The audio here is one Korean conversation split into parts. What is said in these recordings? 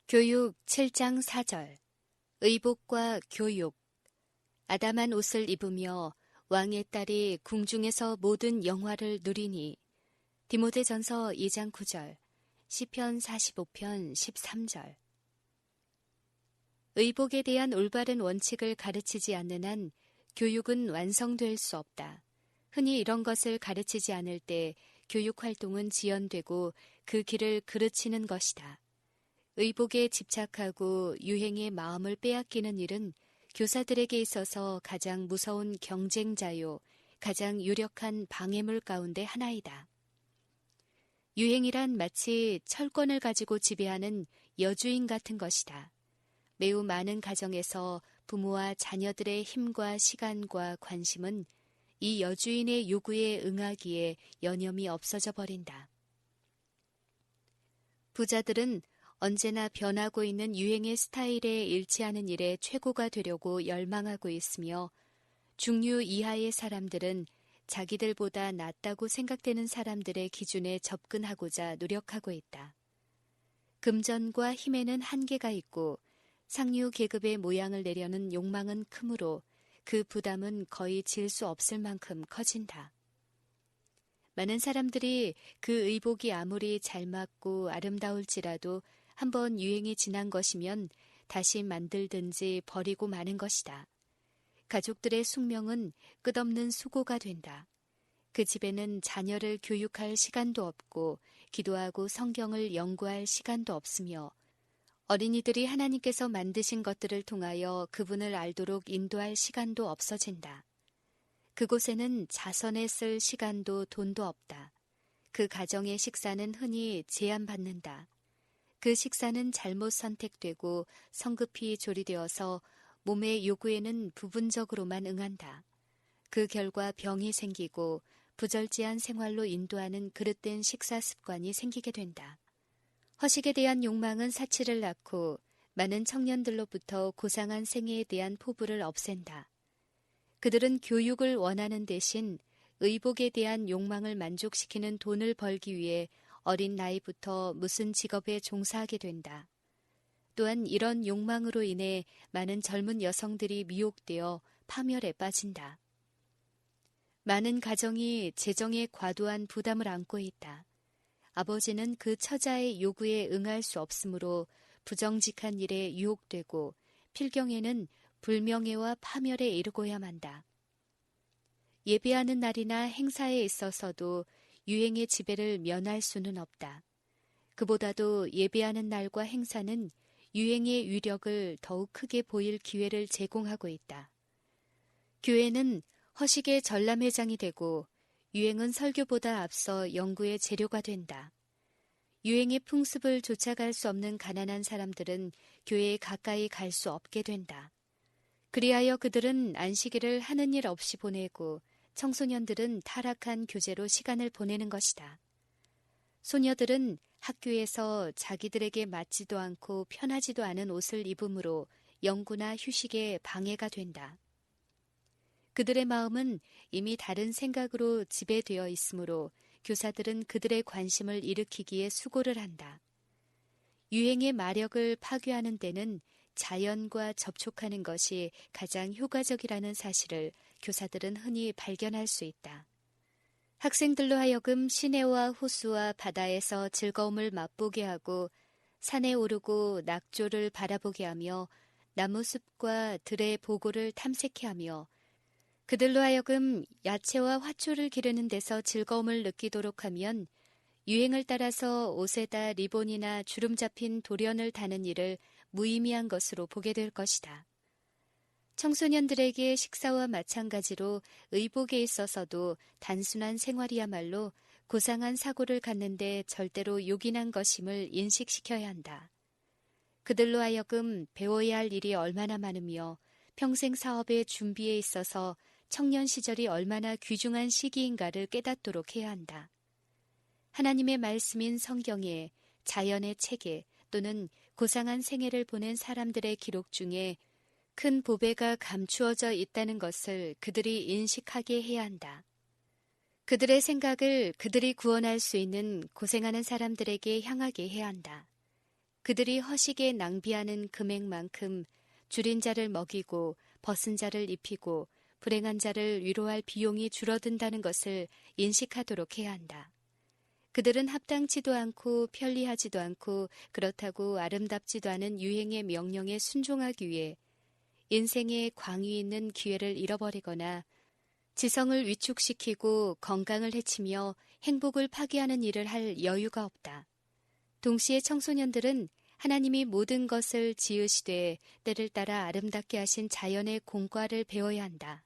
교육 7장 4절 의복과 교육. 아담한 옷을 입으며 왕의 딸이 궁중에서 모든 영화를 누리니. 디모데전서 2장 9절, 시편 45편 13절. 의복에 대한 올바른 원칙을 가르치지 않는 한 교육은 완성될 수 없다. 흔히 이런 것을 가르치지 않을 때 교육 활동은 지연되고 그 길을 그르치는 것이다. 의복에 집착하고 유행의 마음을 빼앗기는 일은 교사들에게 있어서 가장 무서운 경쟁자요, 가장 유력한 방해물 가운데 하나이다. 유행이란 마치 철권을 가지고 지배하는 여주인 같은 것이다. 매우 많은 가정에서 부모와 자녀들의 힘과 시간과 관심은 이 여주인의 요구에 응하기에 여념이 없어져 버린다. 부자들은 언제나 변하고 있는 유행의 스타일에 일치하는 일에 최고가 되려고 열망하고 있으며, 중류 이하의 사람들은 자기들보다 낫다고 생각되는 사람들의 기준에 접근하고자 노력하고 있다. 금전과 힘에는 한계가 있고 상류 계급의 모양을 내려는 욕망은 크므로 그 부담은 거의 질 수 없을 만큼 커진다. 많은 사람들이 그 의복이 아무리 잘 맞고 아름다울지라도 한번 유행이 지난 것이면 다시 만들든지 버리고 마는 것이다. 가족들의 숙명은 끝없는 수고가 된다. 그 집에는 자녀를 교육할 시간도 없고 기도하고 성경을 연구할 시간도 없으며, 어린이들이 하나님께서 만드신 것들을 통하여 그분을 알도록 인도할 시간도 없어진다. 그곳에는 자선에 쓸 시간도 돈도 없다. 그 가정의 식사는 흔히 제한받는다. 그 식사는 잘못 선택되고 성급히 조리되어서 몸의 요구에는 부분적으로만 응한다. 그 결과 병이 생기고 부절제한 생활로 인도하는 그릇된 식사 습관이 생기게 된다. 허식에 대한 욕망은 사치를 낳고 많은 청년들로부터 고상한 생애에 대한 포부를 없앤다. 그들은 교육을 원하는 대신 의복에 대한 욕망을 만족시키는 돈을 벌기 위해 어린 나이부터 무슨 직업에 종사하게 된다. 또한 이런 욕망으로 인해 많은 젊은 여성들이 미혹되어 파멸에 빠진다. 많은 가정이 재정에 과도한 부담을 안고 있다. 아버지는 그 처자의 요구에 응할 수 없으므로 부정직한 일에 유혹되고 필경에는 불명예와 파멸에 이르고야 만다. 예배하는 날이나 행사에 있어서도 유행의 지배를 면할 수는 없다. 그보다도 예배하는 날과 행사는 유행의 위력을 더욱 크게 보일 기회를 제공하고 있다. 교회는 허식의 전람회장이 되고 유행은 설교보다 앞서 연구의 재료가 된다. 유행의 풍습을 쫓아갈 수 없는 가난한 사람들은 교회에 가까이 갈 수 없게 된다. 그리하여 그들은 안식일을 하는 일 없이 보내고 청소년들은 타락한 교제로 시간을 보내는 것이다. 소녀들은 학교에서 자기들에게 맞지도 않고 편하지도 않은 옷을 입음으로 연구나 휴식에 방해가 된다. 그들의 마음은 이미 다른 생각으로 지배되어 있으므로 교사들은 그들의 관심을 일으키기에 수고를 한다. 유행의 마력을 파괴하는 데는 자연과 접촉하는 것이 가장 효과적이라는 사실을 교사들은 흔히 발견할 수 있다. 학생들로 하여금 시내와 호수와 바다에서 즐거움을 맛보게 하고 산에 오르고 낙조를 바라보게 하며 나무숲과 들의 보고를 탐색해 하며 그들로 하여금 야채와 화초를 기르는 데서 즐거움을 느끼도록 하면 유행을 따라서 옷에다 리본이나 주름 잡힌 돌연을 다는 일을 무의미한 것으로 보게 될 것이다. 청소년들에게 식사와 마찬가지로 의복에 있어서도 단순한 생활이야말로 고상한 사고를 갖는데 절대로 요긴한 것임을 인식시켜야 한다. 그들로 하여금 배워야 할 일이 얼마나 많으며 평생 사업의 준비에 있어서 청년 시절이 얼마나 귀중한 시기인가를 깨닫도록 해야 한다. 하나님의 말씀인 성경에, 자연의 책에 또는 고상한 생애를 보낸 사람들의 기록 중에 큰 보배가 감추어져 있다는 것을 그들이 인식하게 해야 한다. 그들의 생각을 그들이 구원할 수 있는 고생하는 사람들에게 향하게 해야 한다. 그들이 허식에 낭비하는 금액만큼 줄인 자를 먹이고 벗은 자를 입히고 불행한 자를 위로할 비용이 줄어든다는 것을 인식하도록 해야 한다. 그들은 합당치도 않고 편리하지도 않고 그렇다고 아름답지도 않은 유행의 명령에 순종하기 위해 인생에 광이 있는 기회를 잃어버리거나 지성을 위축시키고 건강을 해치며 행복을 파괴하는 일을 할 여유가 없다. 동시에 청소년들은 하나님이 모든 것을 지으시되 때를 따라 아름답게 하신 자연의 공과를 배워야 한다.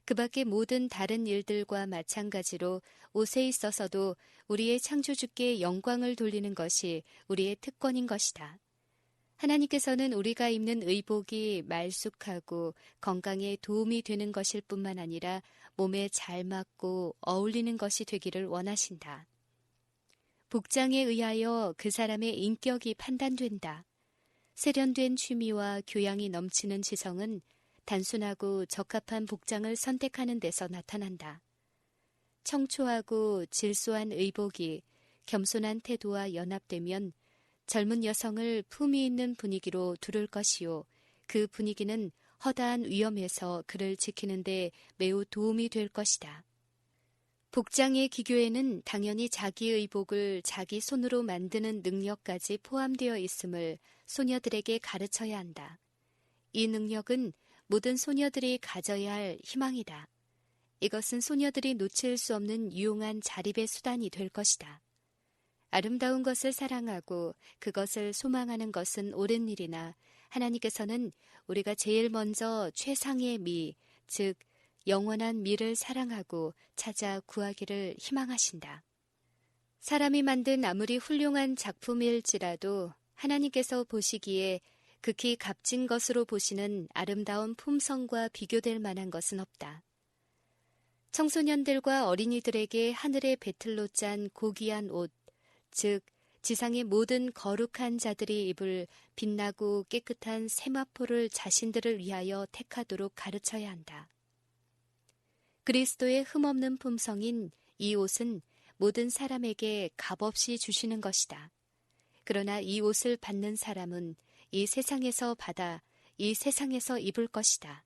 그 밖의 모든 다른 일들과 마찬가지로 옷에 있어서도 우리의 창조주께 영광을 돌리는 것이 우리의 특권인 것이다. 하나님께서는 우리가 입는 의복이 말쑥하고 건강에 도움이 되는 것일 뿐만 아니라 몸에 잘 맞고 어울리는 것이 되기를 원하신다. 복장에 의하여 그 사람의 인격이 판단된다. 세련된 취미와 교양이 넘치는 지성은 단순하고 적합한 복장을 선택하는 데서 나타난다. 청초하고 질소한 의복이 겸손한 태도와 연합되면 젊은 여성을 품위 있는 분위기로 두를 것이요. 그 분위기는 허다한 위험에서 그를 지키는 데 매우 도움이 될 것이다. 복장의 기교에는 당연히 자기 의복을 자기 손으로 만드는 능력까지 포함되어 있음을 소녀들에게 가르쳐야 한다. 이 능력은 모든 소녀들이 가져야 할 희망이다. 이것은 소녀들이 놓칠 수 없는 유용한 자립의 수단이 될 것이다. 아름다운 것을 사랑하고 그것을 소망하는 것은 옳은 일이나 하나님께서는 우리가 제일 먼저 최상의 미, 즉 영원한 미를 사랑하고 찾아 구하기를 희망하신다. 사람이 만든 아무리 훌륭한 작품일지라도 하나님께서 보시기에 극히 값진 것으로 보시는 아름다운 품성과 비교될 만한 것은 없다. 청소년들과 어린이들에게 하늘의 배틀로 짠 고귀한 옷, 즉 지상의 모든 거룩한 자들이 입을 빛나고 깨끗한 세마포를 자신들을 위하여 택하도록 가르쳐야 한다. 그리스도의 흠없는 품성인 이 옷은 모든 사람에게 값없이 주시는 것이다. 그러나 이 옷을 받는 사람은 이 세상에서 받아 이 세상에서 입을 것이다.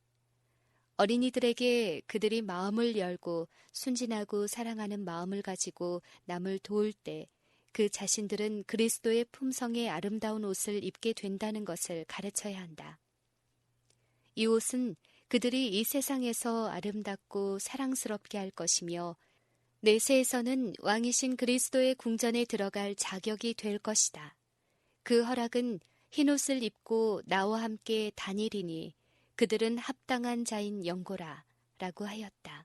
어린이들에게 그들이 마음을 열고 순진하고 사랑하는 마음을 가지고 남을 도울 때 그 자신들은 그리스도의 품성의 아름다운 옷을 입게 된다는 것을 가르쳐야 한다. 이 옷은 그들이 이 세상에서 아름답고 사랑스럽게 할 것이며 내세에서는 왕이신 그리스도의 궁전에 들어갈 자격이 될 것이다. 그 허락은 흰옷을 입고 나와 함께 다니리니 그들은 합당한 자인 영고라 라고 하였다.